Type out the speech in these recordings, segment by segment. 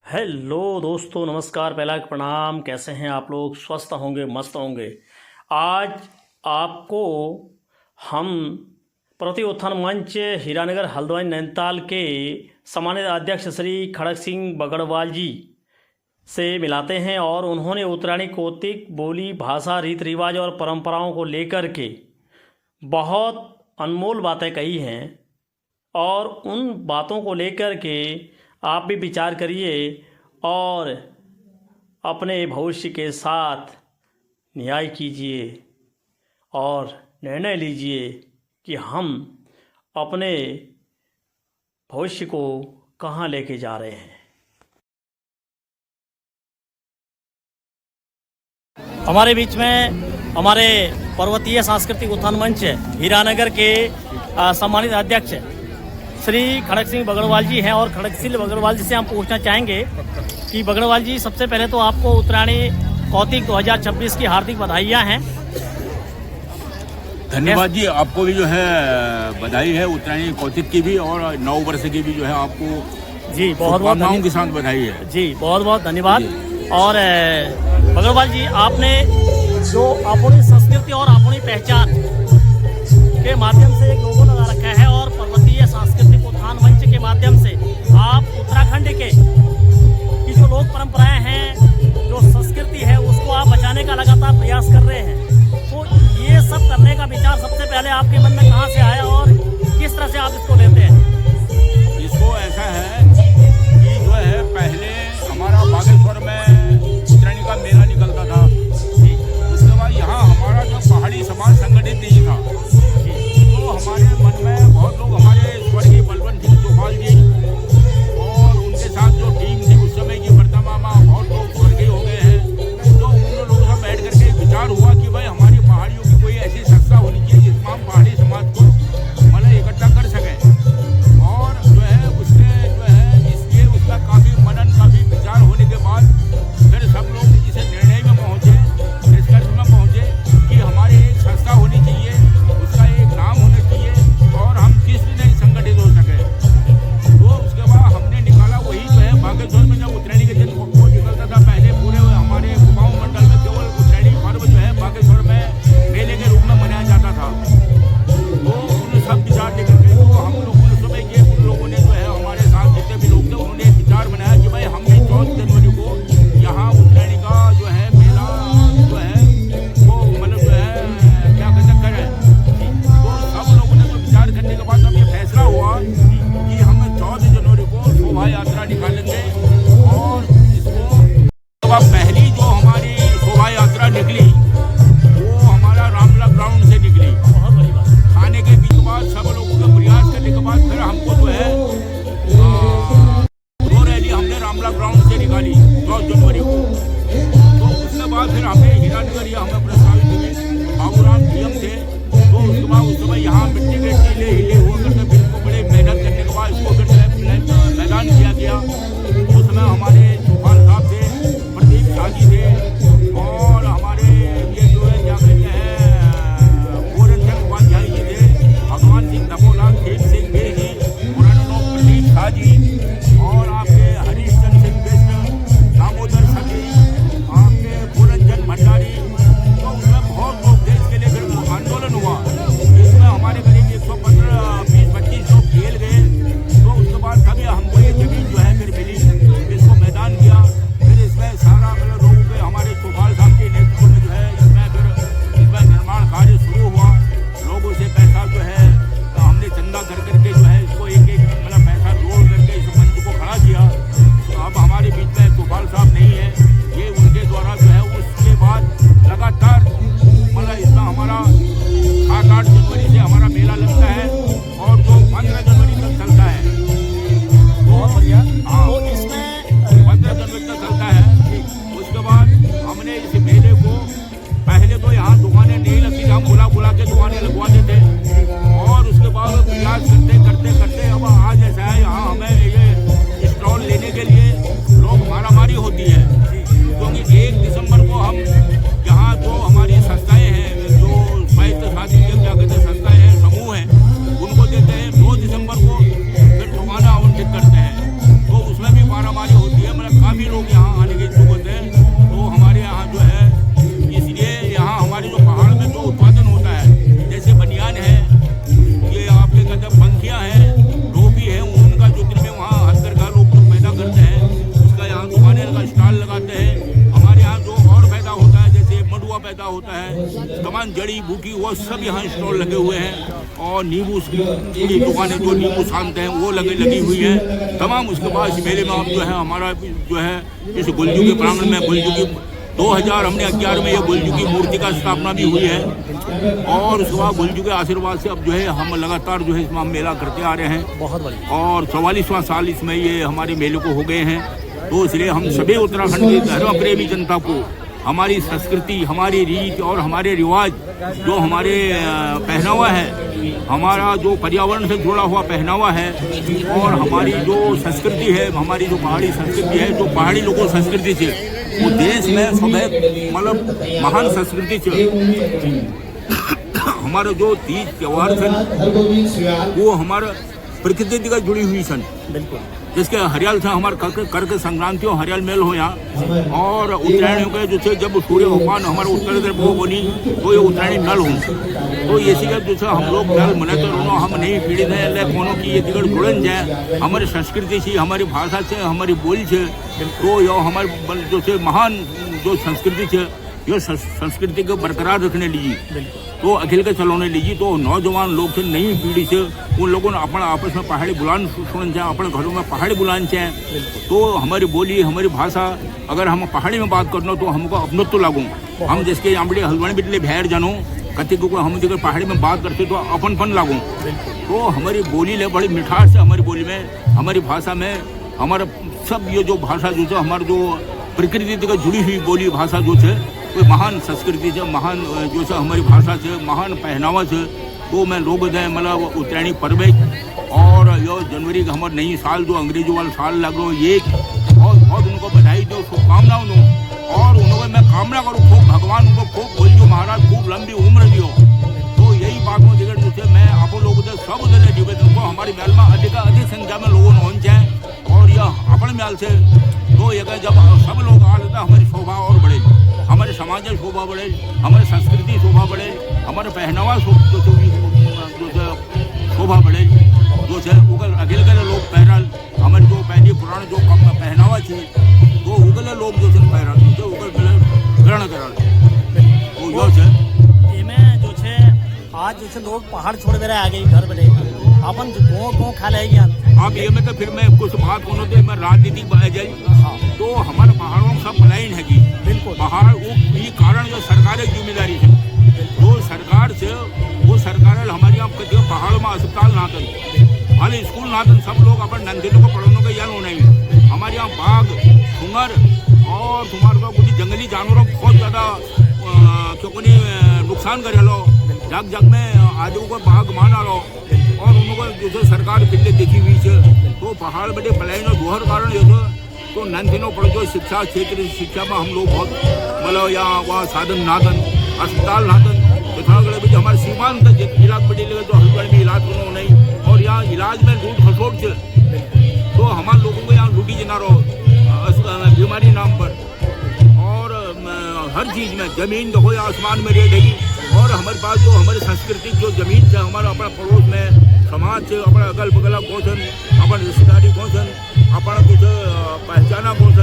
Hello दोस्तों, नमस्कार, पहला प्रणाम। कैसे हैं आप लोग? स्वस्थ होंगे, मस्त होंगे। आज आपको हम प्रति उत्थान मंच हीरानगर हल्द्वानी नैनीताल के सम्मानित अध्यक्ष श्री खड़ग सिंह बगड़वाल जी से मिलाते हैं और उन्होंने उत्तरायणी कौतिक बोली, भाषा, रीति रिवाज और परंपराओं को लेकर के बहुत अनमोल बातें कही हैं और उन बातों को लेकर के आप भी विचार करिए और अपने भविष्य के साथ न्याय कीजिए और निर्णय लीजिए कि हम अपने भविष्य को कहाँ लेके जा रहे हैं। हमारे बीच में हमारे पर्वतीय सांस्कृतिक उत्थान मंच हीरानगर के सम्मानित अध्यक्ष श्री खड़ग सिंह बगड़वाल जी हैं और खड़ग सिंह बगड़वाल जी से हम पूछना चाहेंगे कि बगड़वाल जी, सबसे पहले तो आपको उत्तरायणी कौतिक 2026 की हार्दिक बधाइयाँ हैं। धन्यवाद जी, आपको भी जो है बधाई है उत्तरायणी कौतिक की भी और नव वर्ष की भी जो है आपको जी बहुत बहुत के साथ बधाई है जी। बहुत बहुत धन्यवाद। और बगड़वाल जी, आपने जो अपनी संस्कृति और अपनी पहचान के माध्यम से एक लोगो लगा रखा है और पर्वतीय सांस्कृतिक उत्थान मंच के माध्यम से आप उत्तराखंड के की जो लोक परंपराएं हैं, जो संस्कृति है, उसको आप बचाने का लगातार प्रयास कर रहे हैं। तो ये सब करने का विचार सबसे पहले आपके मन में कहाँ से आया और किस तरह से आप इसको लेते हैं? इसको ऐसा है कि जो है पहले हमारा बागेश्वर में उत्तरायणी का मेला निकलता था। उसके बाद यहाँ हमारा जो पहाड़ी समाज संगठित नहीं था, तो हमारे मन में बहुत लोग, हमारे स्वर्गीय बलवंत सिंह चौपाल जी और उनके साथ जो टीम थी उस समय की, वर्ता मामा, बहुत लोग स्वर्गीय हो गए हैं। तो उन लोगों से बैठ करके विचार हुआ कि भाई हमारी पहाड़ियों की कोई ऐसी संस्था होनी चाहिए जिसमें हम पहाड़ी समाज को मतलब इकट्ठा कर सकें। और जो है उसके जो है इसलिए उसका काफ़ी मनन, काफ़ी विचार होने के बाद फिर सब लोग इस निर्णय में पहुँचे, निष्कर्ष में पहुँचे कि हमारी एक संस्था होनी चाहिए, उसका एक नाम होना चाहिए और हम किस नहीं संगठित हो सके। तो उसके बाद हमने निकाला वही जो है बागेश्वर में जब उत्तरायणी के दिन वो निकलता था, पहले पूरे हमारे कुमाऊं मंडल में केवल उत्तरायणी पर्व जो है बागेश्वर में मेले के रूप में मनाया जाता था। तो उन सब विचार लेकर के तो हम लोगों ने सुबह ये उन लोगों ने जो है हमारे साथ जितने भी लोग थे उन्होंने एक विचार बनाया कि भाई हमने 14 जनवरी को यहाँ उत्तरायणी का जो है मेला जो है वो मतलब जो है क्या कर सकते हैं। तो सब लोगों ने तो विचार करने के बाद अब ये फैसला हुआ कि हम 14 जनवरी को शोभा यात्रा निकालेंगे और इसको पहली जो हमारी शोभा यात्रा निकली वो हमारा रामला ग्राउंड से निकली। बहुत बड़ी बात। खाने के बीच बाद सब लोगों के प्रयास करने के बाद फिर हमको जो है दो रैली हमने रामला ग्राउंड से निकाली 14 जनवरी को। तो उसके बाद फिर हमें हीरानगर हमें प्रस्तावित हुए, बाबूराम डीएम थे। तो उसके बाद उस समय यहाँ मिट्टी के टीले हिले हुआ करते, बिल्कुल बड़े मेहनत करने के बाद इसको फिर मैदान किया गया। उसमें हमारे चौपाल साहब थे, प्रदीप शाह जी थे और हमारे ये जो है क्या कहते हैं पूरनचंद उपाध्याय जी थे, भगवान सिंह दबोला, खेल सिंह बेगी, प्रदीप शाह जी और आपके हरीश चंद्र सिंह बिष्ट, दामोदर सती, आपके पूरनचंद भंडारी। तो होता है, तमाम जड़ी बूटी वो सब यहाँ स्टॉल लगे हुए हैं। और नींबू की दुकानें जो नींबू शांत हैं वो लगी हुई हैं तमाम। उसके बाद इस मेले में आप जो है हमारा जो है इस गुलजू के प्रांगण में गुलजू की 2011 में ये गुलजू की मूर्ति का स्थापना भी हुई है। और उसके बाद गुलजू के आशीर्वाद से अब जो है हम लगातार जो है इसमें हम मेला करते आ रहे हैं। बहुत बढ़िया। और 44वां साल इसमें ये हमारे मेले को हो गए हैं। तो इसलिए हम सभी उत्तराखंड के धर्म प्रेमी जनता को हमारी संस्कृति, हमारी रीत और हमारे रिवाज, जो हमारे पहनावा है, हमारा जो पर्यावरण से जुड़ा हुआ पहनावा है और हमारी जो संस्कृति है, हमारी जो पहाड़ी संस्कृति है, जो पहाड़ी लोगों संस्कृति से वो देश में सब मतलब महान संस्कृति से हमारा जो तीज त्योहार सन वो हमारा प्रकृति का जुड़ी हुई सन। बिल्कुल। जिसके हरियाल से हमारे कर्क संक्रांति हो हरियाल मेल हो यहाँ। और उत्तरायण के जो थे जब सूर्य भगवान हमारे उत्तर तरफ वो बोली तो ये उत्तरायणी नल हो। तो इसी का जो है हम लोग नल मने तो रोनो हम नहीं पीड़ित है ले कोनो की ये दिगड़ जुड़न जाए हमारी संस्कृति से, हमारी भाषा से, हमारी बोली से। तो यो हमारे जो से महान जो संस्कृति से यो संस्कृति को बरकरार रखने लीजिए, तो अखिल के चलाने लीजिए। तो नौजवान लोग से, नई पीढ़ी से उन लोगों ने अपना आपस में पहाड़ी बुलान सुन चाहे, अपने घरों में पहाड़ी बुलान चाहे। तो हमारी बोली, हमारी भाषा अगर हम पहाड़ी में बात करना तो हमको अपनत्व लागू। हम जिसके आमड़े हलवानी बिटले भैर जानो कति को हम जगह पहाड़ी में बात करते तो अपनपन लागू। तो हमारी बोली ले बड़ी मिठास है, हमारी बोली में, हमारी भाषा में, हमारा सब ये जो भाषा जो है हमारी जो प्रकृति का जुड़ी हुई बोली भाषा जो है कोई महान संस्कृति से, महान जो है हमारी भाषा से, महान पहनावा से। तो मैं लोग है मतलब उत्तरायणी पर्व और यो जनवरी का हमारा नई साल जो अंग्रेजों वाला साल लगो ये बहुत उनको बधाई दो, शुभकामनाओं दो। और उनको मैं कामना करूँ खूब भगवान उनको खूब बोलियो महाराज खूब लंबी उम्र दियो। तो यही बात हो जिगर जैसे मैं आप लोगों से सब जने निवेदन को हमारी मेल में अधिक संख्या में लोगों ने होना चाहे। और यह अपने मेल से तो ये जब सब लोग आ लेता हमारी शोभा और बढ़े, हमारे समाज की शोभा बढ़े, हमारी संस्कृति शोभा बढ़े, हमारे पहनावा शोभा बढ़े। जो है उगल अकेले करे लोग पहरल हमारे जो पहले पुराने जो कम पहनावा थी वो उगले लोग जो है पहरल जो उगल ग्रहण करल। तो जो है इनमें जो है आज जो है लोग पहाड़ छोड़ दे रहे आगे घर बने अपन गाँव खा ले अब ये में तो फिर मैं कुछ बात होने दे मैं राजनीति बह जाए। हाँ। तो हमारे पहाड़ों का पलायन है कि बिल्कुल पहाड़ वो ये कारण जो सरकार की जिम्मेदारी है। तो सरकार से वो सरकार हमारे यहाँ पहाड़ों में अस्पताल नातन खाली स्कूल नातन सब लोग अपन नंदिनों को पढ़ने का यान होना ही। हमारे यहाँ बाघ, सुंगर और तुम्हारे को कुछ जंगली जानवरों बहुत ज़्यादा क्योंकि नुकसान करे लो जग जग में आदमी को बाघ माना लो। और उनको जो सरकार पिछले देखी हुई है तो पहाड़ बड़े पलायन और दोहर कारण जो तो नंदिनों पढ़ जो शिक्षा क्षेत्र शिक्षा में हम लोग बहुत मतलब यहाँ वहाँ साधन नादन अस्पताल नादन पिथौरागढ़ में हमारे सीमांत इलाज बड़ी लगे तो हल्द्वानी में इलाज को नहीं। और यहाँ इलाज में लूट खसोट से तो हमारे लोगों को यहाँ लूटी जना रहो बीमारी नाम पर। और हर चीज़ में ज़मीन हो या आसमान में रेट है। और हमारे पास जो हमारी संस्कृति जो ज़मीन है हमारा अपना पड़ोस में समाज से अपना अगल बगल कौन अपन रिश्तेदारी कौन अपना कुछ पहचाना कौन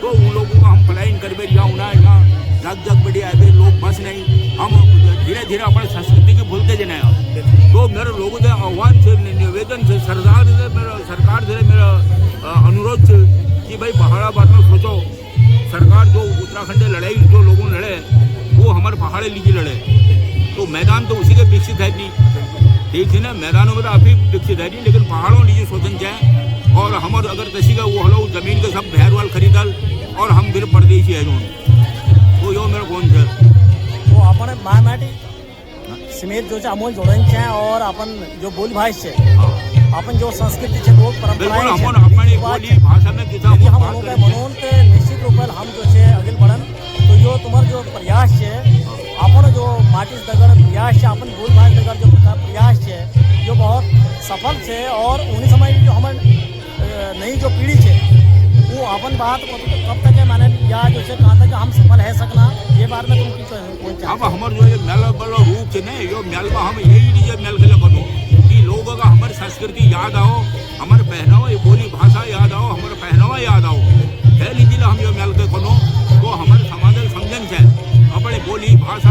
तो उन लोगों का हम पलायन कर यहाँ उना यहाँ जग जग बड़ी आए लोग बस नहीं हम धीरे धीरे अपने संस्कृति के भूलते जाए। तो मेरे लोगों से आह्वान से निवेदन से सरकार से मेरा अनुरोध से कि भाई पहाड़ा बात में सोचो। सरकार जो उत्तराखंड लड़ाई जो लोगों लड़े वो हमारे पहाड़े लीजिए लड़े। तो मैदान तो उसी के विकसित है नहीं ठीक है ना, मैदानों में तो अभी विकसित है नहीं लेकिन पहाड़ों लीजिए सोचन जाए। और हमारे अगर तसी का वो हलो जमीन के सब भैर वाल खरीदल और हम फिर परदेशी है जो तो यो मेरा कौन है वो अपन माटी समेत जो अमूल जोड़न है और अपन जो बोल भाषा है अपन जो संस्कृति है लोग परंपराएं भाषा में हम मनोन के निश्चित रूप से हम जो है आगे बढ़न। तो जो तुम्हारा जो प्रयास है अपन जो माटी दगर प्रयास है अपन बोल भाषा दगर जो प्रयास है जो बहुत सफल है। और उन्हीं समय जो हमारे नई जो पीढ़ी है वो अपन बात कब तक है माने या जो है कहाँ तक हम सफल है सकना ये बार में तुम अब हमारे जो ये मेल वाला रूप है ना यो मेल में हम यही लीजिए मेल के लगो कि लोगों का हमारी संस्कृति याद आओ, हमारे पहनावा ये बोली भाषा याद आओ, हमारा पहनावा याद आओ है लीजिए हम यो मेल के कोनो तो हमारे समाज समझन है अपने बोली भाषा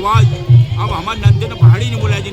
रिवाज अब हमारे नंदे ने पहाड़ी नहीं बोला जी